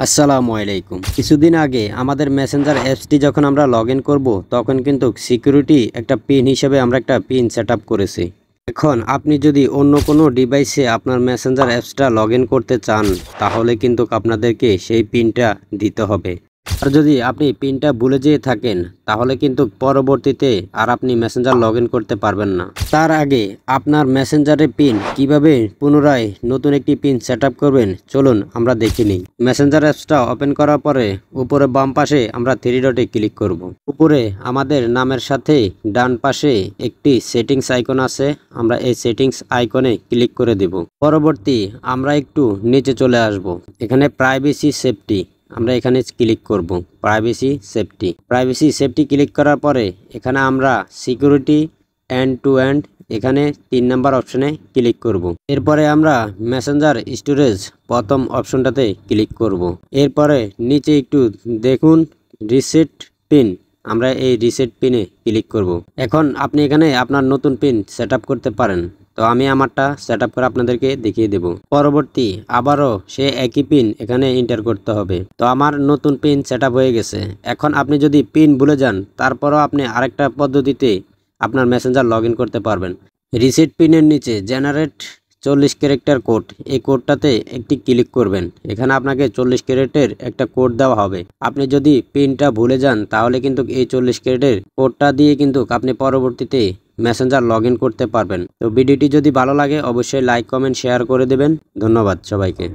আসসালামু আলাইকুম। কিছুদিন আগে আমাদের মেসেঞ্জার অ্যাপসটি যখন আমরা লগ ইন করবো তখন কিন্তু সিকিউরিটি একটা পিন হিসেবে আমরা একটা পিন সেট আপ করেছি। এখন আপনি যদি অন্য কোনো ডিভাইসে আপনার মেসেঞ্জার অ্যাপসটা লগ ইন করতে চান তাহলে কিন্তু আপনাদেরকে সেই পিনটা দিতে হবে। আর যদি আপনি পিনটা ভুলে যেয়ে থাকেন তাহলে কিন্তু পরবর্তীতে আর আপনি মেসেঞ্জার লগ ইন করতে পারবেন না। তার আগে আপনার মেসেঞ্জারে পিন কিভাবে পুনরায় নতুন একটি পিন সেট আপ করবেন চলুন আমরা দেখে নিই। মেসেঞ্জার অ্যাপসটা ওপেন করার পরে উপরে বাম পাশে আমরা থ্রি ডটে ক্লিক করব। উপরে আমাদের নামের সাথে ডান পাশে একটি সেটিংস আইকন আছে, আমরা এই সেটিংস আইকনে ক্লিক করে দেব। পরবর্তী আমরা একটু নিচে চলে আসব, এখানে প্রাইভেসি সেফটি আমরা এখানে ক্লিক করব। প্রাইভেসি সেফটি ক্লিক করার পরে এখানে আমরা সিকিউরিটি এন্ড টু এন্ড এখানে 3 নাম্বার অপশনে ক্লিক করব। এরপরে আমরা মেসেঞ্জার স্টোরেজ প্রথম অপশনটাতে ক্লিক করব। এরপরে নিচে একটু দেখুন রিসেট পিন, আমরা এই রিসেট পিনে ক্লিক করব। এখন আপনি এখানে আপনার নতুন পিন সেট আপ করতে পারেন, তো আমি আমারটা সেট আপ করে আপনাদেরকে দেখিয়ে দেব। পরবর্তী আবারও সে একই পিন এখানে এন্টার করতে হবে। তো আমার নতুন পিন সেট আপ হয়ে গেছে। এখন আপনি যদি পিন ভুলে যান তারপরও আপনি আরেকটা পদ্ধতিতে আপনার মেসেঞ্জার লগ ইন করতে পারবেন। রিসেট পিনের নিচে জেনারেট 40 ক্যারেক্টার কোড, এই কোডটাতে একটি ক্লিক করবেন। এখানে আপনাকে 40 ক্যারেক্টারের একটা কোড দেওয়া হবে। আপনি যদি পিনটা ভুলে যান তাহলে কিন্তু এই 40 ক্যারেক্টারের কোডটা দিয়ে কিন্তু আপনি পরবর্তীতে মেসেঞ্জার লগ ইন করতে পারবেন। তো ভিডিওটি যদি ভালো লাগে অবশ্যই লাইক কমেন্ট শেয়ার করে দেবেন। ধন্যবাদ সবাইকে।